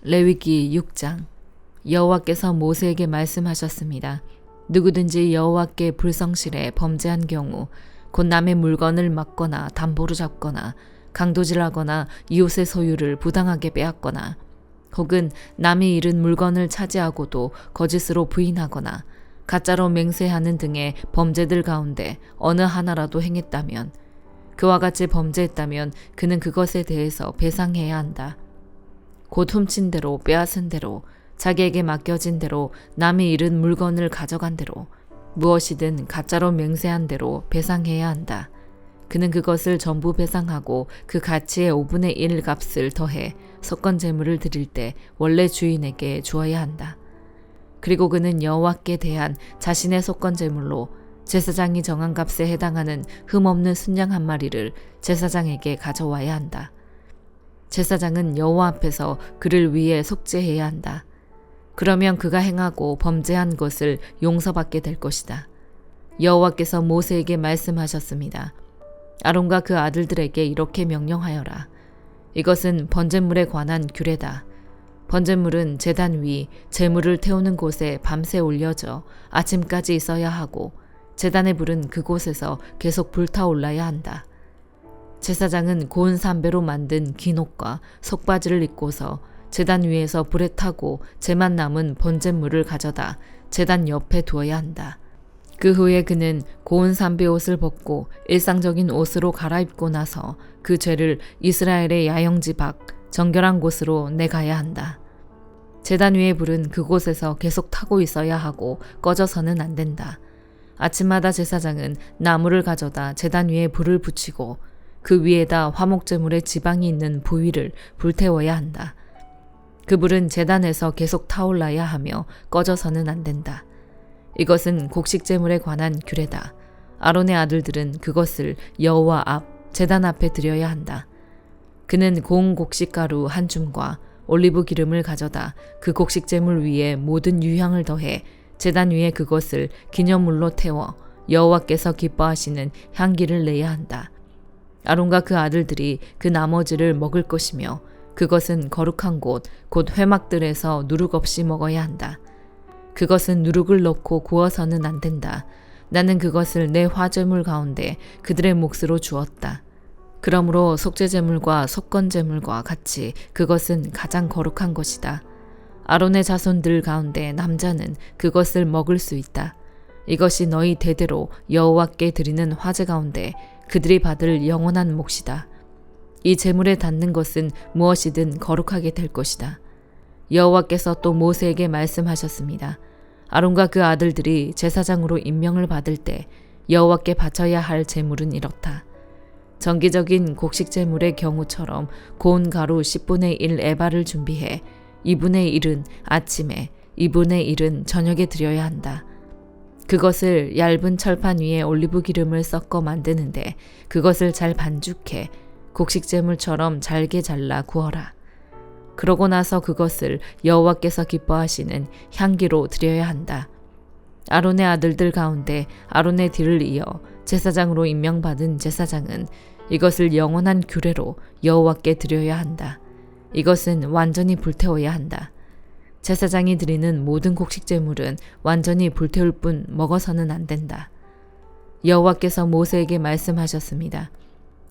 레위기 6장. 여호와께서 모세에게 말씀하셨습니다. 누구든지 여호와께 불성실해 범죄한 경우 곧 남의 물건을 막거나 담보로 잡거나 강도질하거나 이웃의 소유를 부당하게 빼앗거나 혹은 남이 잃은 물건을 차지하고도 거짓으로 부인하거나 가짜로 맹세하는 등의 범죄들 가운데 어느 하나라도 행했다면, 그와 같이 범죄했다면 그는 그것에 대해서 배상해야 한다. 곧 훔친 대로, 빼앗은 대로, 자기에게 맡겨진 대로, 남이 잃은 물건을 가져간 대로, 무엇이든 가짜로 맹세한 대로 배상해야 한다. 그는 그것을 전부 배상하고 그 가치의 5분의 1 값을 더해 속건 제물을 드릴 때 원래 주인에게 주어야 한다. 그리고 그는 여호와께 대한 자신의 속건 제물로 제사장이 정한 값에 해당하는 흠없는 순양 한 마리를 제사장에게 가져와야 한다. 제사장은 여호와 앞에서 그를 위해 속죄해야 한다. 그러면 그가 행하고 범죄한 것을 용서받게 될 것이다. 여호와께서 모세에게 말씀하셨습니다. 아론과 그 아들들에게 이렇게 명령하여라. 이것은 번제물에 관한 규례다. 번제물은 제단 위 제물을 태우는 곳에 밤새 올려져 아침까지 있어야 하고 제단의 불은 그곳에서 계속 불타올라야 한다. 제사장은 고운 삼배로 만든 긴 옷과 속바지를 입고서 제단 위에서 불에 타고 재만 남은 번제물을 가져다 제단 옆에 두어야 한다. 그 후에 그는 고운 삼배 옷을 벗고 일상적인 옷으로 갈아입고 나서 그 죄를 이스라엘의 야영지 밖 정결한 곳으로 내가야 한다. 제단 위의 불은 그곳에서 계속 타고 있어야 하고 꺼져서는 안 된다. 아침마다 제사장은 나무를 가져다 제단 위에 불을 붙이고 그 위에다 화목제물의 지방이 있는 부위를 불태워야 한다. 그 불은 제단에서 계속 타올라야 하며 꺼져서는 안 된다. 이것은 곡식제물에 관한 규례다. 아론의 아들들은 그것을 여호와 앞 제단 앞에 드려야 한다. 그는 고운 곡식가루 한 줌과 올리브 기름을 가져다 그 곡식제물 위에 모든 유향을 더해 제단 위에 그것을 기념물로 태워 여호와께서 기뻐하시는 향기를 내야 한다. 아론과 그 아들들이 그 나머지를 먹을 것이며 그것은 거룩한 곳, 곧 회막들에서 누룩 없이 먹어야 한다. 그것은 누룩을 넣고 구워서는 안 된다. 나는 그것을 내 화제물 가운데 그들의 몫으로 주었다. 그러므로 속죄제물과 속건제물과 같이 그것은 가장 거룩한 것이다. 아론의 자손들 가운데 남자는 그것을 먹을 수 있다. 이것이 너희 대대로 여호와께 드리는 화제 가운데 그들이 받을 영원한 몫이다. 이 제물에 닿는 것은 무엇이든 거룩하게 될 것이다. 여호와께서 또 모세에게 말씀하셨습니다. 아론과 그 아들들이 제사장으로 임명을 받을 때 여호와께 바쳐야 할 제물은 이렇다. 정기적인 곡식 제물의 경우처럼 고운 가루 10분의 1 에바를 준비해 2분의 1은 아침에 2분의 1은 저녁에 드려야 한다. 그것을 얇은 철판 위에 올리브 기름을 섞어 만드는데 그것을 잘 반죽해 곡식제물처럼 잘게 잘라 구워라. 그러고 나서 그것을 여호와께서 기뻐하시는 향기로 드려야 한다. 아론의 아들들 가운데 아론의 뒤를 이어 제사장으로 임명받은 제사장은 이것을 영원한 규례로 여호와께 드려야 한다. 이것은 완전히 불태워야 한다. 제사장이 드리는 모든 곡식제물은 완전히 불태울 뿐 먹어서는 안 된다. 여호와께서 모세에게 말씀하셨습니다.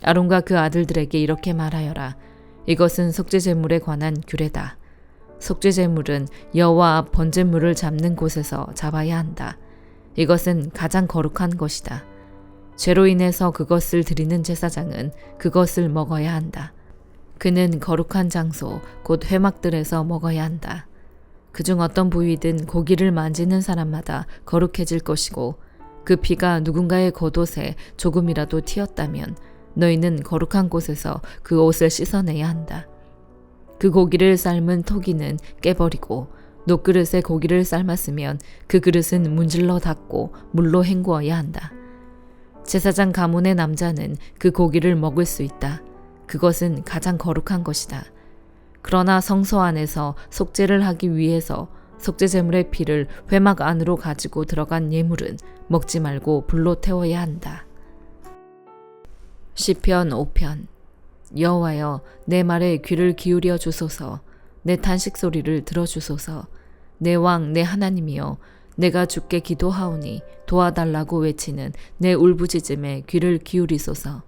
아론과 그 아들들에게 이렇게 말하여라. 이것은 속죄제물에 관한 규례다. 속죄제물은 여호와 앞 번제물을 잡는 곳에서 잡아야 한다. 이것은 가장 거룩한 것이다. 죄로 인해서 그것을 드리는 제사장은 그것을 먹어야 한다. 그는 거룩한 장소, 곧 회막들에서 먹어야 한다. 그중 어떤 부위든 고기를 만지는 사람마다 거룩해질 것이고 그 피가 누군가의 겉옷에 조금이라도 튀었다면 너희는 거룩한 곳에서 그 옷을 씻어내야 한다. 그 고기를 삶은 토기는 깨버리고 녹그릇에 고기를 삶았으면 그 그릇은 문질러 닦고 물로 헹구어야 한다. 제사장 가문의 남자는 그 고기를 먹을 수 있다. 그것은 가장 거룩한 것이다. 그러나 성소 안에서 속죄를 하기 위해서 속죄제물의 피를 회막 안으로 가지고 들어간 예물은 먹지 말고 불로 태워야 한다. 시편 5편. 여호와여, 내 말에 귀를 기울여 주소서. 내 탄식 소리를 들어주소서. 내 왕, 내 하나님이여, 내가 주께 기도하오니 도와달라고 외치는 내 울부짖음에 귀를 기울이소서.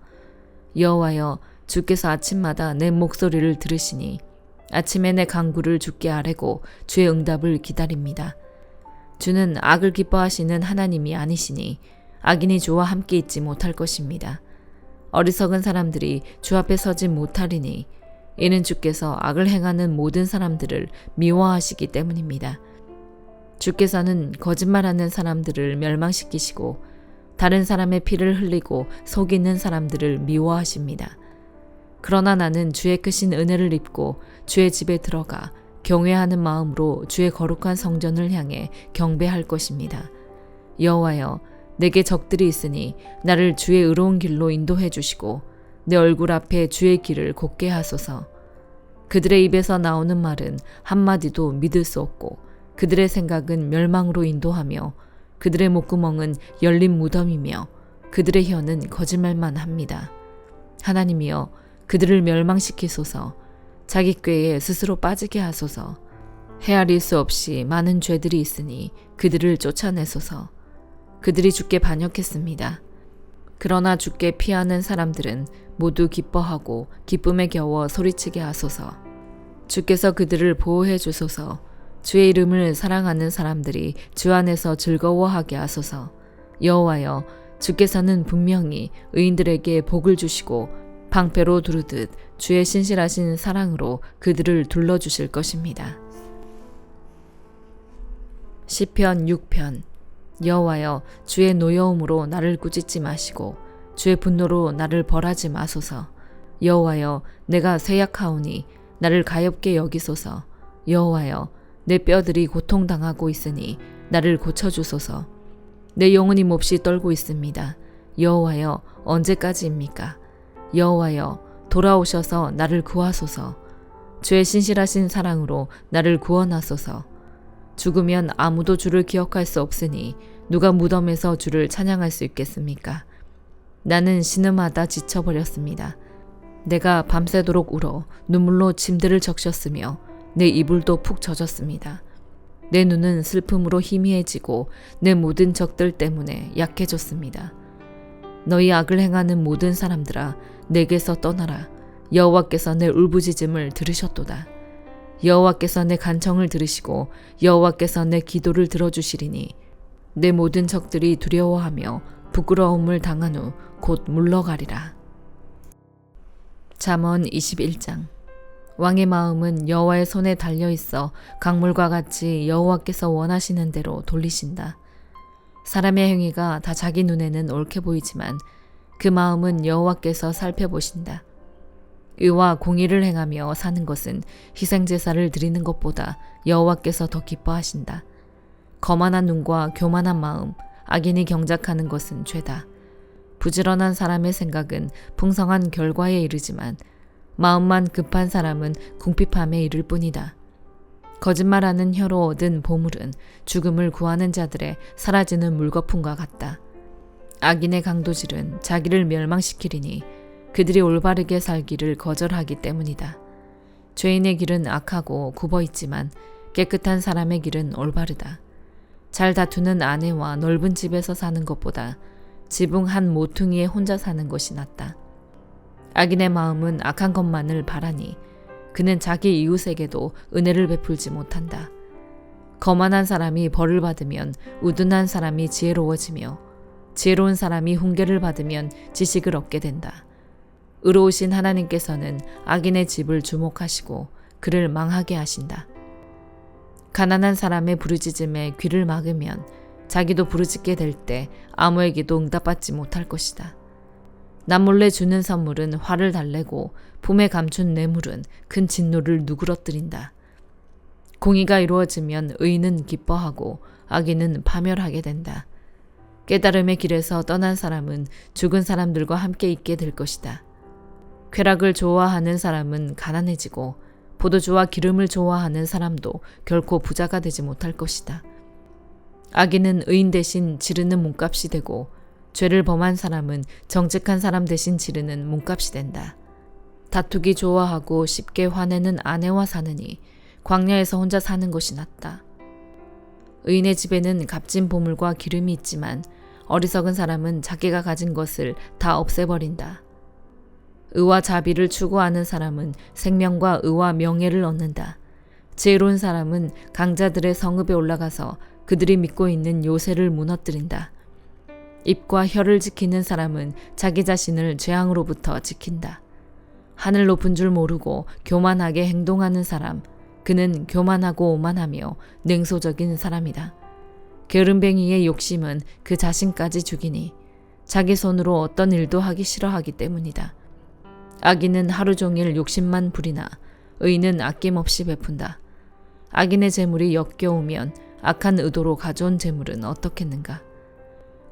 여호와여, 주께서 아침마다 내 목소리를 들으시니 아침에 내 간구를 주께 아뢰고 주의 응답을 기다립니다. 주는 악을 기뻐하시는 하나님이 아니시니 악인이 주와 함께 있지 못할 것입니다. 어리석은 사람들이 주 앞에 서지 못하리니 이는 주께서 악을 행하는 모든 사람들을 미워하시기 때문입니다. 주께서는 거짓말하는 사람들을 멸망시키시고 다른 사람의 피를 흘리고 속이는 사람들을 미워하십니다. 그러나 나는 주의 크신 은혜를 입고 주의 집에 들어가 경외하는 마음으로 주의 거룩한 성전을 향해 경배할 것입니다. 여호와여, 내게 적들이 있으니 나를 주의 의로운 길로 인도해 주시고 내 얼굴 앞에 주의 길을 곱게 하소서. 그들의 입에서 나오는 말은 한마디도 믿을 수 없고 그들의 생각은 멸망으로 인도하며 그들의 목구멍은 열린 무덤이며 그들의 혀는 거짓말만 합니다. 하나님이여, 그들을 멸망시키소서. 자기 꾀에 스스로 빠지게 하소서. 헤아릴 수 없이 많은 죄들이 있으니 그들을 쫓아내소서. 그들이 주께 반역했습니다. 그러나 주께 피하는 사람들은 모두 기뻐하고 기쁨에 겨워 소리치게 하소서. 주께서 그들을 보호해 주소서. 주의 이름을 사랑하는 사람들이 주 안에서 즐거워하게 하소서. 여호와여, 주께서는 분명히 의인들에게 복을 주시고 방패로 두르듯 주의 신실하신 사랑으로 그들을 둘러주실 것입니다. 시편 6편. 여호와여, 주의 노여움으로 나를 꾸짖지 마시고 주의 분노로 나를 벌하지 마소서. 여호와여, 내가 쇠약하오니 나를 가엾게 여기소서. 여호와여, 내 뼈들이 고통당하고 있으니 나를 고쳐주소서. 내 영혼이 몹시 떨고 있습니다. 여호와여, 언제까지입니까? 여호와여, 돌아오셔서 나를 구하소서. 주의 신실하신 사랑으로 나를 구원하소서. 죽으면 아무도 주를 기억할 수 없으니 누가 무덤에서 주를 찬양할 수 있겠습니까? 나는 신음하다 지쳐버렸습니다. 내가 밤새도록 울어 눈물로 침대를 적셨으며 내 이불도 푹 젖었습니다. 내 눈은 슬픔으로 희미해지고 내 모든 적들 때문에 약해졌습니다. 너희 악을 행하는 모든 사람들아, 내게서 떠나라. 여호와께서 내 울부짖음을 들으셨도다. 여호와께서 내 간청을 들으시고 여호와께서 내 기도를 들어주시리니 내 모든 적들이 두려워하며 부끄러움을 당한 후 곧 물러가리라. 잠언 21장. 왕의 마음은 여호와의 손에 달려있어 강물과 같이 여호와께서 원하시는 대로 돌리신다. 사람의 행위가 다 자기 눈에는 옳게 보이지만 그 마음은 여호와께서 살펴보신다. 의와 공의를 행하며 사는 것은 희생제사를 드리는 것보다 여호와께서 더 기뻐하신다. 거만한 눈과 교만한 마음, 악인이 경작하는 것은 죄다. 부지런한 사람의 생각은 풍성한 결과에 이르지만 마음만 급한 사람은 궁핍함에 이를 뿐이다. 거짓말하는 혀로 얻은 보물은 죽음을 구하는 자들의 사라지는 물거품과 같다. 악인의 강도질은 자기를 멸망시키리니 그들이 올바르게 살기를 거절하기 때문이다. 죄인의 길은 악하고 굽어있지만 깨끗한 사람의 길은 올바르다. 잘 다투는 아내와 넓은 집에서 사는 것보다 지붕 한 모퉁이에 혼자 사는 것이 낫다. 악인의 마음은 악한 것만을 바라니 그는 자기 이웃에게도 은혜를 베풀지 못한다. 거만한 사람이 벌을 받으면 우둔한 사람이 지혜로워지며 지혜로운 사람이 훈계를 받으면 지식을 얻게 된다. 의로우신 하나님께서는 악인의 집을 주목하시고 그를 망하게 하신다. 가난한 사람의 부르짖음에 귀를 막으면 자기도 부르짖게 될 때 아무에게도 응답받지 못할 것이다. 남몰래 주는 선물은 화를 달래고 품에 감춘 뇌물은 큰 진노를 누그러뜨린다. 공의가 이루어지면 의인은 기뻐하고 악인은 파멸하게 된다. 깨달음의 길에서 떠난 사람은 죽은 사람들과 함께 있게 될 것이다. 쾌락을 좋아하는 사람은 가난해지고 포도주와 기름을 좋아하는 사람도 결코 부자가 되지 못할 것이다. 악인은 의인 대신 지르는 몸값이 되고 죄를 범한 사람은 정직한 사람 대신 지르는 몸값이 된다. 다투기 좋아하고 쉽게 화내는 아내와 사느니 광야에서 혼자 사는 것이 낫다. 의인의 집에는 값진 보물과 기름이 있지만 어리석은 사람은 자기가 가진 것을 다 없애버린다. 의와 자비를 추구하는 사람은 생명과 의와 명예를 얻는다. 지혜로운 사람은 강자들의 성읍에 올라가서 그들이 믿고 있는 요새를 무너뜨린다. 입과 혀를 지키는 사람은 자기 자신을 재앙으로부터 지킨다. 하늘 높은 줄 모르고 교만하게 행동하는 사람, 그는 교만하고 오만하며 냉소적인 사람이다. 게으름뱅이의 욕심은 그 자신까지 죽이니 자기 손으로 어떤 일도 하기 싫어하기 때문이다. 악인은 하루 종일 욕심만 부리나 의인은 아낌없이 베푼다. 악인의 재물이 역겨우면 악한 의도로 가져온 재물은 어떻겠는가.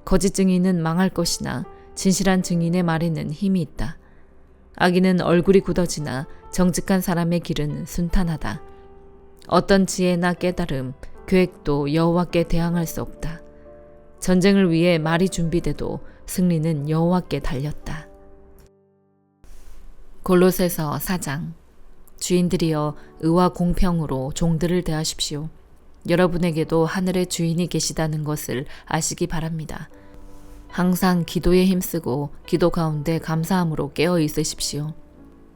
거짓 증인은 망할 것이나 진실한 증인의 말에는 힘이 있다. 악인은 얼굴이 굳어지나 정직한 사람의 길은 순탄하다. 어떤 지혜나 깨달음, 계획도 여호와께 대항할 수 없다. 전쟁을 위해 말이 준비돼도 승리는 여호와께 달렸다. 골로새서 4장. 주인들이여 의와 공평으로 종들을 대하십시오. 여러분에게도 하늘의 주인이 계시다는 것을 아시기 바랍니다. 항상 기도에 힘쓰고 기도 가운데 감사함으로 깨어 있으십시오.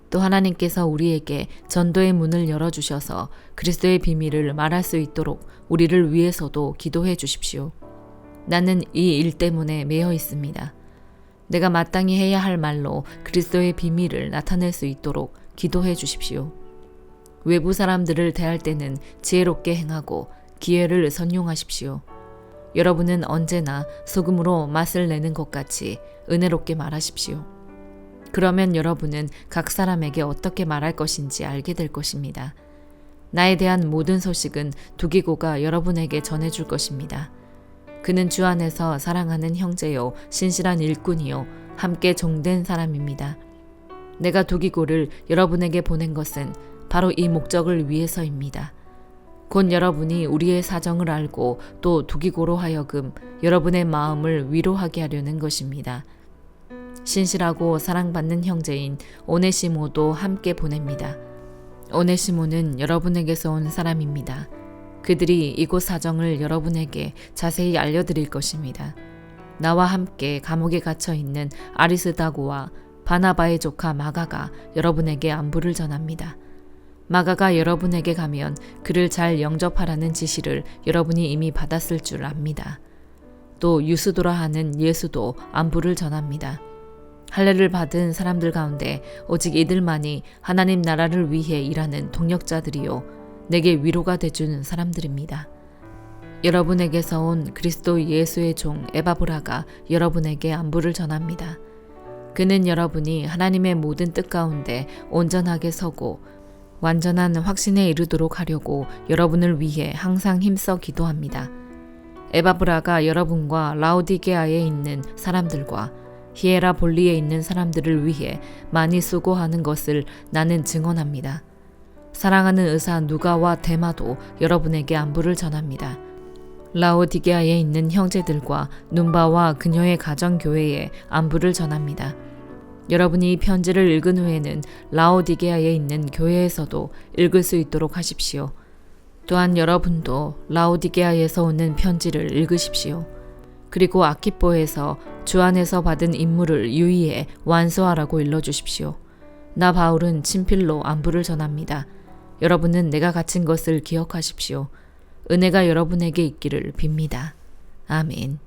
또 하나님께서 우리에게 전도의 문을 열어주셔서 그리스도의 비밀을 말할 수 있도록 우리를 위해서도 기도해 주십시오. 나는 이 일 때문에 매여 있습니다. 내가 마땅히 해야 할 말로 그리스도의 비밀을 나타낼 수 있도록 기도해 주십시오. 외부 사람들을 대할 때는 지혜롭게 행하고 기회를 선용하십시오. 여러분은 언제나 소금으로 맛을 내는 것 같이 은혜롭게 말하십시오. 그러면 여러분은 각 사람에게 어떻게 말할 것인지 알게 될 것입니다. 나에 대한 모든 소식은 두기고가 여러분에게 전해줄 것입니다. 그는 주 안에서 사랑하는 형제요 신실한 일꾼이요 함께 종된 사람입니다. 내가 두기고를 여러분에게 보낸 것은 바로 이 목적을 위해서입니다. 곧 여러분이 우리의 사정을 알고 또 두기고로 하여금 여러분의 마음을 위로하게 하려는 것입니다. 신실하고 사랑받는 형제인 오네시모도 함께 보냅니다. 오네시모는 여러분에게서 온 사람입니다. 그들이 이곳 사정을 여러분에게 자세히 알려드릴 것입니다. 나와 함께 감옥에 갇혀 있는 아리스다고와 바나바의 조카 마가가 여러분에게 안부를 전합니다. 마가가 여러분에게 가면 그를 잘 영접하라는 지시를 여러분이 이미 받았을 줄 압니다. 또 유스도라 하는 예수도 안부를 전합니다. 할례를 받은 사람들 가운데 오직 이들만이 하나님 나라를 위해 일하는 동력자들이요 내게 위로가 돼준 사람들입니다. 여러분에게서 온 그리스도 예수의 종 에바브라가 여러분에게 안부를 전합니다. 그는 여러분이 하나님의 모든 뜻 가운데 온전하게 서고 완전한 확신에 이르도록 하려고 여러분을 위해 항상 힘써 기도합니다. 에바브라가 여러분과 라오디게아에 있는 사람들과 히에라볼리에 있는 사람들을 위해 많이 수고하는 것을 나는 증언합니다. 사랑하는 의사 누가와 데마도 여러분에게 안부를 전합니다. 라오디게아에 있는 형제들과 눈바와 그녀의 가정교회에 안부를 전합니다. 여러분이 이 편지를 읽은 후에는 라오디게아에 있는 교회에서도 읽을 수 있도록 하십시오. 또한 여러분도 라오디게아에서 오는 편지를 읽으십시오. 그리고 아키뽀에서 주 안에서 받은 임무를 유의해 완수하라고 일러주십시오. 나 바울은 친필로 안부를 전합니다. 여러분은 내가 갇힌 것을 기억하십시오. 은혜가 여러분에게 있기를 빕니다. 아멘.